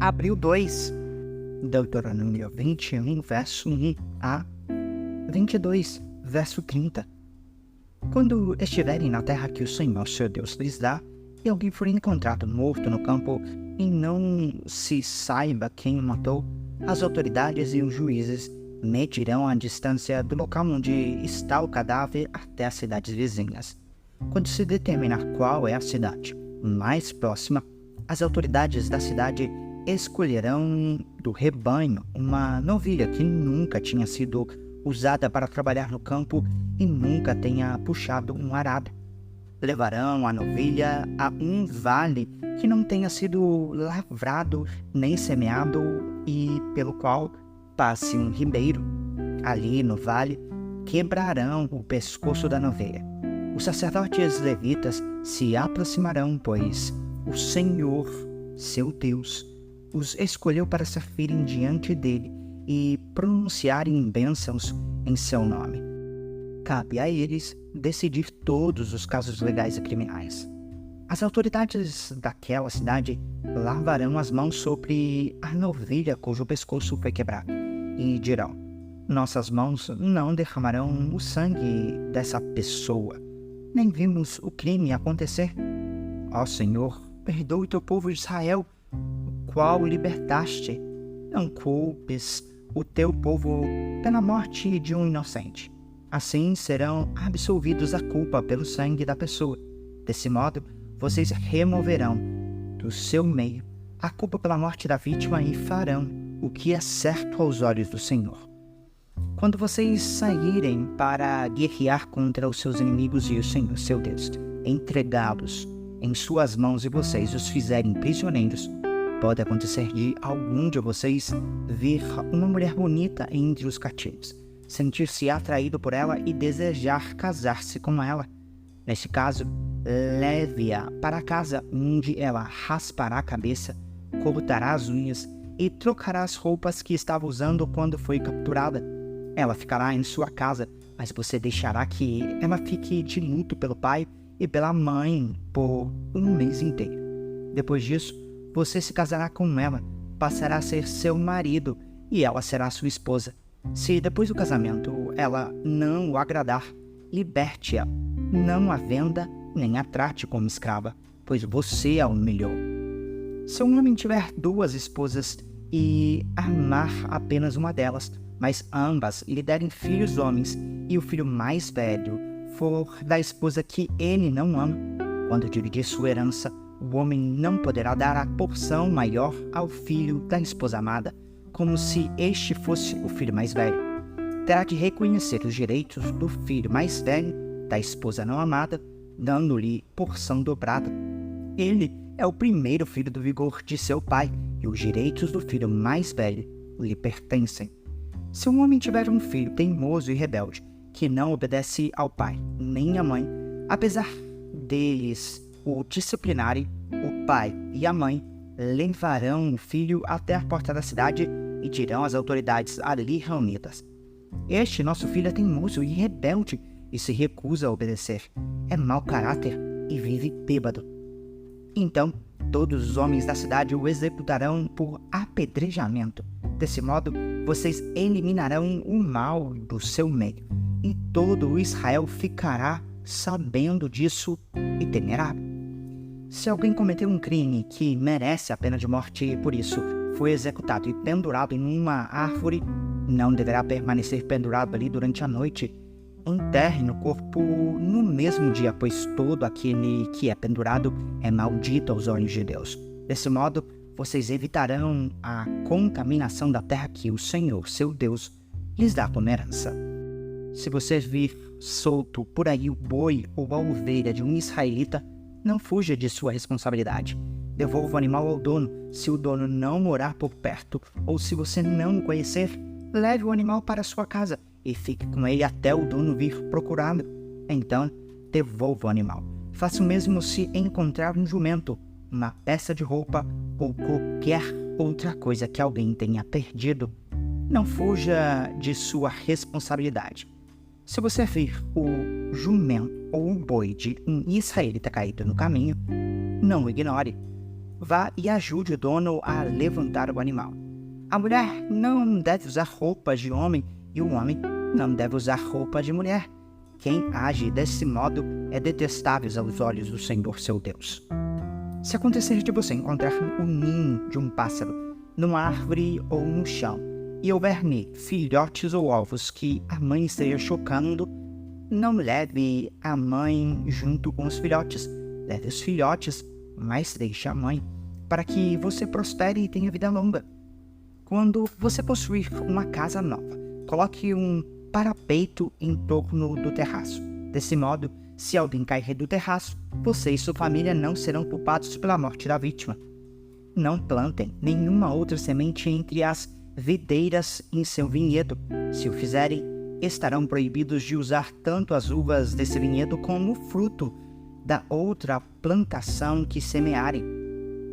Abril 2, Deuteronômio 21, verso 1 a 22, verso 30. Quando estiverem na terra que o Senhor, seu Deus, lhes dá, e alguém for encontrado morto no campo e não se saiba quem o matou, as autoridades e os juízes medirão a distância do local onde está o cadáver até as cidades vizinhas. Quando se determinar qual é a cidade mais próxima, as autoridades da cidade escolherão do rebanho uma novilha que nunca tinha sido usada para trabalhar no campo e nunca tenha puxado um arado. Levarão a novilha a um vale que não tenha sido lavrado nem semeado e pelo qual passe um ribeiro. Ali no vale quebrarão o pescoço da novilha. Os sacerdotes levitas se aproximarão, pois o Senhor, seu Deus, os escolheu para servirem diante dele e pronunciarem bênçãos em seu nome. Cabe a eles decidir todos os casos legais e criminais. As autoridades daquela cidade lavarão as mãos sobre a novilha cujo pescoço foi quebrado e dirão: nossas mãos não derramarão o sangue dessa pessoa, nem vimos o crime acontecer. Ó Senhor, perdoe teu povo Israel, o qual libertaste. Não culpes o teu povo pela morte de um inocente. Assim serão absolvidos da culpa pelo sangue da pessoa. Desse modo, vocês removerão do seu meio a culpa pela morte da vítima e farão o que é certo aos olhos do Senhor. Quando vocês saírem para guerrear contra os seus inimigos e o Senhor, seu Deus, entregá-los em suas mãos e vocês os fizerem prisioneiros, pode acontecer de algum de vocês ver uma mulher bonita entre os cativos, sentir-se atraído por ela e desejar casar-se com ela. Neste caso, leve-a para casa, onde ela raspará a cabeça, cortará as unhas e trocará as roupas que estava usando quando foi capturada. Ela ficará em sua casa, mas você deixará que ela fique de luto pelo pai e pela mãe por um mês inteiro. Depois disso, você se casará com ela, passará a ser seu marido e ela será sua esposa. Se depois do casamento ela não o agradar, liberte-a. Não a venda nem a trate como escrava, pois você a humilhou. Se um homem tiver duas esposas e amar apenas uma delas, mas ambas lhe derem filhos homens, e o filho mais velho for da esposa que ele não ama, quando dividir sua herança, o homem não poderá dar a porção maior ao filho da esposa amada, como se este fosse o filho mais velho. Terá de reconhecer os direitos do filho mais velho da esposa não amada, dando-lhe porção dobrada. Ele é o primeiro filho do vigor de seu pai, e os direitos do filho mais velho lhe pertencem. Se um homem tiver um filho teimoso e rebelde, que não obedece ao pai nem à mãe, apesar deles o disciplinarem, o pai e a mãe levarão o filho até a porta da cidade e dirão às autoridades ali reunidas: este nosso filho é teimoso e rebelde e se recusa a obedecer. É mau caráter e vive bêbado. Então, todos os homens da cidade o executarão por apedrejamento. Desse modo, vocês eliminarão o mal do seu meio, e todo o Israel ficará sabendo disso e temerá. Se alguém cometeu um crime que merece a pena de morte e por isso foi executado e pendurado em uma árvore, não deverá permanecer pendurado ali durante a noite. Enterrem o corpo no mesmo dia, pois todo aquele que é pendurado é maldito aos olhos de Deus. Desse modo, vocês evitarão a contaminação da terra que o Senhor, seu Deus, lhes dá como herança. Se você vir solto por aí o boi ou a ovelha de um israelita, não fuja de sua responsabilidade. Devolva o animal ao dono. Se o dono não morar por perto ou se você não o conhecer, leve o animal para sua casa e fique com ele até o dono vir procurá-lo. Então, devolva o animal. Faça o mesmo se encontrar um jumento, uma peça de roupa ou qualquer outra coisa que alguém tenha perdido. Não fuja de sua responsabilidade. Se você vir o jumento ou o boi de um israelita caído no caminho, não o ignore. vá e ajude o dono a levantar o animal. A mulher não deve usar roupas de homem e o homem não deve usar roupa de mulher. Quem age desse modo é detestável aos olhos do Senhor seu Deus. Se acontecer de você encontrar o ninho de um pássaro numa árvore ou no chão, e houver nele filhotes ou ovos que a mãe esteja chocando, não leve a mãe junto com os filhotes. Leve os filhotes, mas deixe a mãe, para que você prospere e tenha vida longa. Quando você possuir uma casa nova, coloque um parapeito em torno do terraço. Desse modo, se alguém cair do terraço, você e sua família não serão culpados pela morte da vítima. Não plantem nenhuma outra semente entre as videiras em seu vinhedo. Se o fizerem, estarão proibidos de usar tanto as uvas desse vinhedo como o fruto da outra plantação que semearem.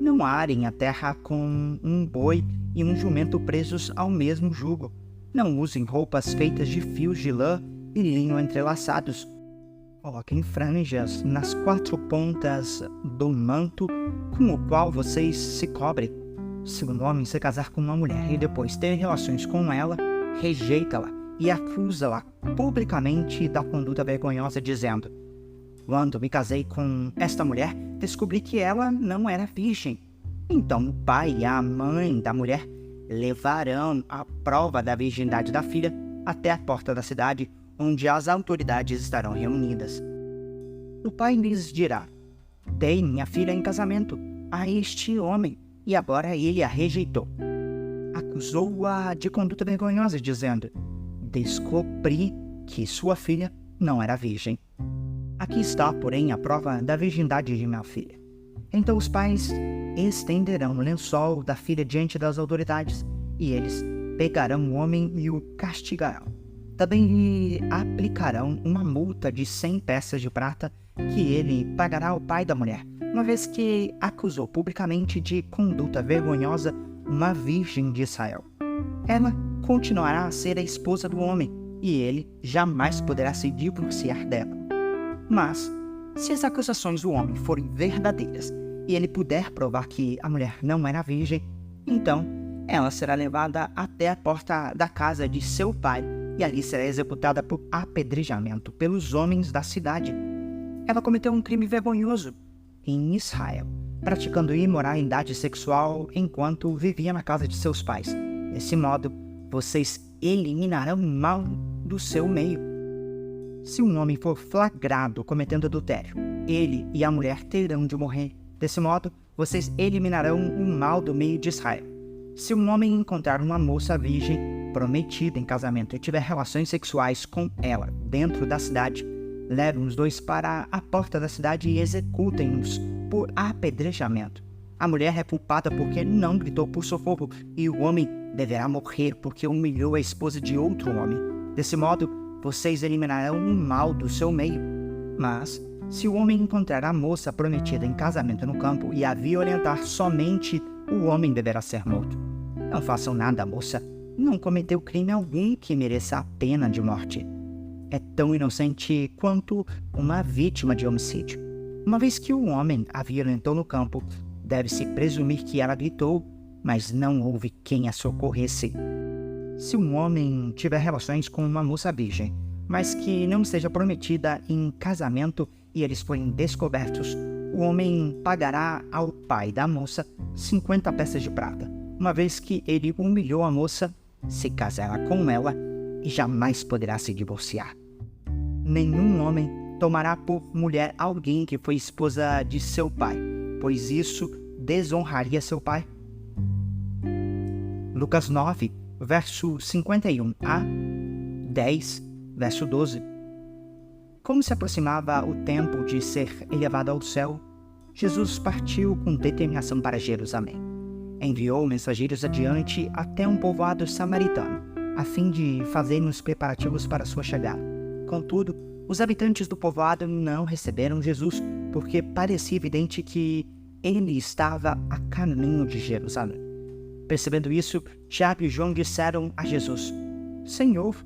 Não arem a terra com um boi e um jumento presos ao mesmo jugo. Não usem roupas feitas de fios de lã e linho entrelaçados. Coloquem franjas nas 4 pontas do manto com o qual vocês se cobrem. Se um homem se casar com uma mulher e depois ter relações com ela, rejeita-la e acusa-la publicamente da conduta vergonhosa, dizendo: quando me casei com esta mulher, descobri que ela não era virgem. Então o pai e a mãe da mulher levarão a prova da virgindade da filha até a porta da cidade, onde as autoridades estarão reunidas. O pai lhes dirá: dei minha filha em casamento a este homem, e agora ele a rejeitou. Acusou-a de conduta vergonhosa, dizendo: descobri que sua filha não era virgem. Aqui está, porém, a prova da virgindade de minha filha. Então os pais estenderão o lençol da filha diante das autoridades, e eles pegarão o homem e o castigarão. Também lhe aplicarão uma multa de 100 peças de prata, que ele pagará ao pai da mulher, uma vez que acusou publicamente de conduta vergonhosa uma virgem de Israel. Ela continuará a ser a esposa do homem, e ele jamais poderá se divorciar dela. Mas, se as acusações do homem forem verdadeiras e ele puder provar que a mulher não era virgem, então ela será levada até a porta da casa de seu pai e ali será executada por apedrejamento pelos homens da cidade. Ela cometeu um crime vergonhoso em Israel, praticando imoralidade sexual enquanto vivia na casa de seus pais. Desse modo, vocês eliminarão o mal do seu meio. Se um homem for flagrado cometendo adultério, ele e a mulher terão de morrer. Desse modo, vocês eliminarão o mal do meio de Israel. Se um homem encontrar uma moça virgem prometida em casamento e tiver relações sexuais com ela dentro da cidade, levem os dois para a porta da cidade e executem-nos por apedrejamento. A mulher é culpada porque não gritou por socorro, e o homem deverá morrer porque humilhou a esposa de outro homem. Desse modo, vocês eliminarão o mal do seu meio. Mas, se o homem encontrar a moça prometida em casamento no campo e a violentar, somente o homem deverá ser morto. Não façam nada, a moça não cometeu crime algum que mereça a pena de morte. É tão inocente quanto uma vítima de homicídio. Uma vez que o homem a violentou no campo, deve-se presumir que ela gritou, mas não houve quem a socorresse. Se um homem tiver relações com uma moça virgem, mas que não esteja prometida em casamento e eles forem descobertos, o homem pagará ao pai da moça 50 peças de prata, uma vez que ele humilhou a moça, se casará com ela e jamais poderá se divorciar. Nenhum homem tomará por mulher alguém que foi esposa de seu pai, pois isso desonraria seu pai. Lucas 9, verso 51 a 10, verso 12. Como se aproximava o tempo de ser elevado ao céu, Jesus partiu com determinação para Jerusalém. Enviou mensageiros adiante até um povoado samaritano, a fim de fazerem os preparativos para sua chegada. Contudo, os habitantes do povoado não receberam Jesus, porque parecia evidente que ele estava a caminho de Jerusalém. Percebendo isso, Tiago e João disseram a Jesus: Senhor,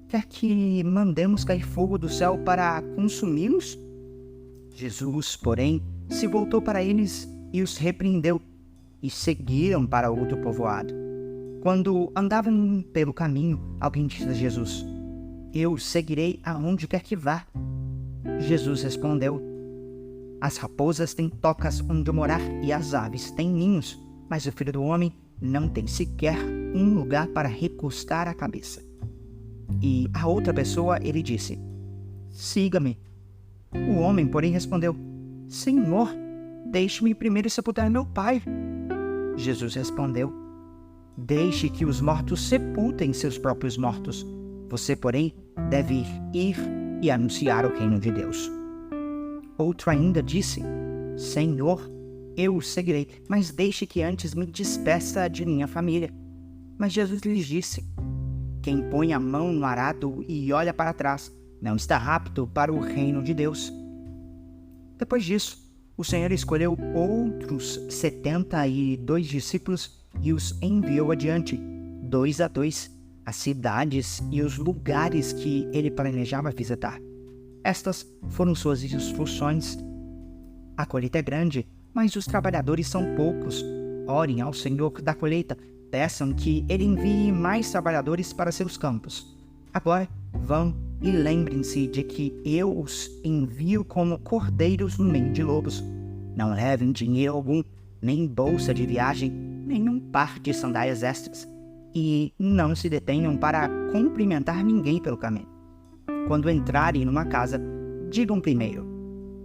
quer que mandemos cair fogo do céu para consumi-los? Jesus, porém, se voltou para eles e os repreendeu, e seguiram para outro povoado. Quando andavam pelo caminho, alguém disse a Jesus: Eu seguirei aonde quer que vá. Jesus respondeu: As raposas têm tocas onde morar e as aves têm ninhos, mas o Filho do Homem não tem sequer um lugar para recostar a cabeça. E a outra pessoa ele disse: Siga-me. O homem, porém, respondeu: Senhor, deixe-me primeiro sepultar meu pai. Jesus respondeu: Deixe que os mortos sepultem seus próprios mortos. Você, porém, deve ir e anunciar o reino de Deus. Outro ainda disse: Senhor, eu o seguirei, mas deixe que antes me despeça de minha família. Mas Jesus lhes disse: Quem põe a mão no arado e olha para trás, não está apto para o reino de Deus. Depois disso, o Senhor escolheu outros 72 discípulos e os enviou adiante, 2 a 2, as cidades e os lugares que ele planejava visitar. Estas foram suas instruções. A colheita é grande, mas os trabalhadores são poucos. Orem ao Senhor da colheita, peçam que ele envie mais trabalhadores para seus campos. Agora, vão e lembrem-se de que eu os envio como cordeiros no meio de lobos. Não levem dinheiro algum, nem bolsa de viagem, nem um par de sandálias extras. E não se detenham para cumprimentar ninguém pelo caminho. Quando entrarem numa casa, digam primeiro: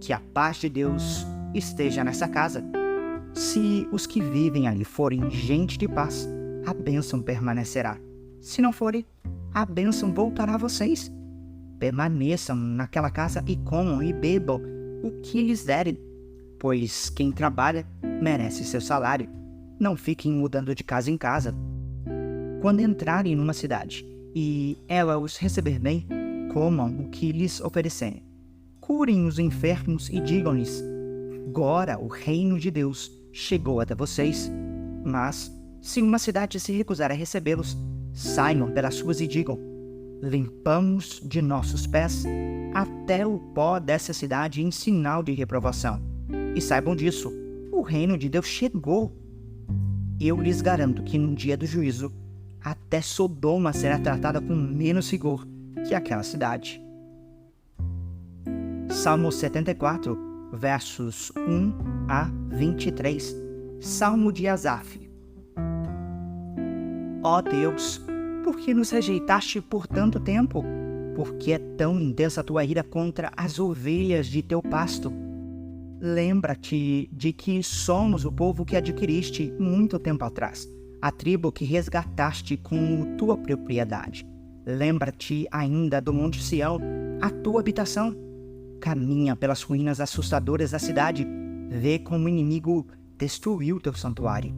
que a paz de Deus esteja nessa casa. Se os que vivem ali forem gente de paz, a bênção permanecerá. Se não forem, a bênção voltará a vocês. Permaneçam naquela casa e comam e bebam o que lhes derem, pois quem trabalha merece seu salário. Não fiquem mudando de casa em casa. Quando entrarem numa cidade e ela os receber bem, comam o que lhes oferecerem. Curem os enfermos e digam-lhes: agora o reino de Deus chegou até vocês. Mas, se uma cidade se recusar a recebê-los, saiam pelas ruas e digam: limpamos de nossos pés até o pó dessa cidade em sinal de reprovação. E saibam disso, o reino de Deus chegou. Eu lhes garanto que no dia do juízo, até Sodoma será tratada com menos rigor que aquela cidade. Salmo 74, versos 1 a 23. Salmo de Asaf. Ó Deus, por que nos rejeitaste por tanto tempo? Por que é tão intensa a tua ira contra as ovelhas de teu pasto? Lembra-te de que somos o povo que adquiriste muito tempo atrás, a tribo que resgataste com tua propriedade. Lembra-te ainda do Monte Sião, a tua habitação. Caminha pelas ruínas assustadoras da cidade, vê como o inimigo destruiu teu santuário.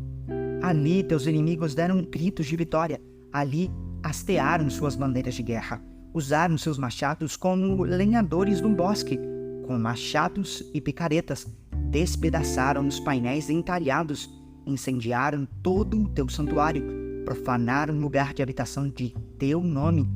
Ali teus inimigos deram gritos de vitória, ali hastearam suas bandeiras de guerra, usaram seus machados como lenhadores no bosque, com machados e picaretas, despedaçaram os painéis entalhados, incendiaram todo o teu santuário, profanaram o lugar de habitação de teu nome.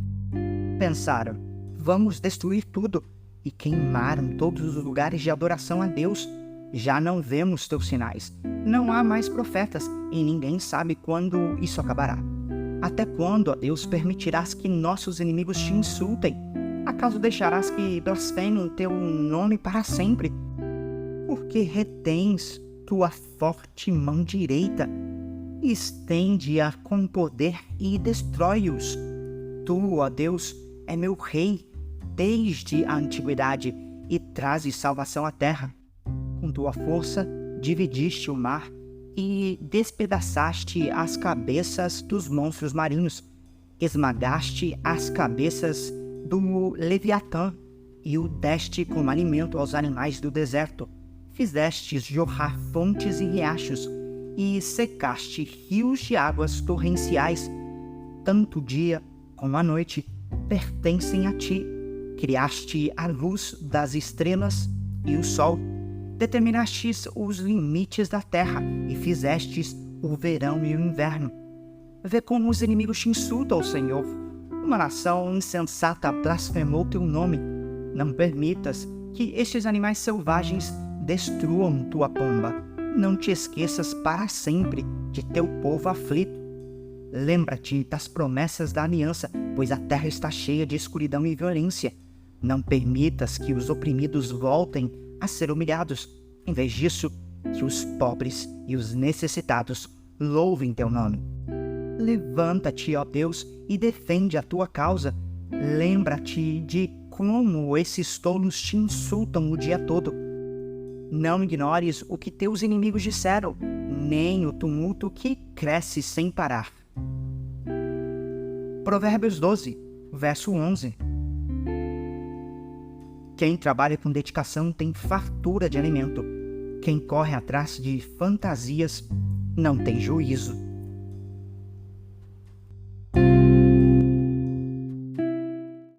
Pensaram: vamos destruir tudo, e queimaram todos os lugares de adoração a Deus. Já não vemos teus sinais, não há mais profetas, e ninguém sabe quando isso acabará. Até quando, ó Deus, permitirás que nossos inimigos te insultem? Acaso deixarás que blasfemem o teu nome para sempre? Porque retens tua forte mão direita, estende-a com poder e destrói-os. Tu, ó Deus, é meu rei desde a antiguidade e trazes salvação à terra. Com tua força dividiste o mar e despedaçaste as cabeças dos monstros marinhos. Esmagaste as cabeças do Leviatã e o deste como alimento aos animais do deserto. Fizestes jorrar fontes e riachos e secaste rios de águas torrenciais. Tanto o dia como a noite pertencem a ti. Criaste a luz das estrelas e o sol. Determinastes os limites da terra e fizestes o verão e o inverno. Vê como os inimigos te insultam, Senhor. Uma nação insensata blasfemou teu nome. Não permitas que estes animais selvagens destruam tua pomba. não te esqueças para sempre de teu povo aflito. Lembra-te das promessas da aliança, pois a terra está cheia de escuridão e violência. Não permitas que os oprimidos voltem a ser humilhados. Em vez disso, que os pobres e os necessitados louvem teu nome. Levanta-te, ó Deus, e defende a tua causa. Lembra-te de como esses tolos te insultam o dia todo. Não ignores o que teus inimigos disseram, nem o tumulto que cresce sem parar. Provérbios 12, verso 11. Quem trabalha com dedicação tem fartura de alimento. Quem corre atrás de fantasias não tem juízo.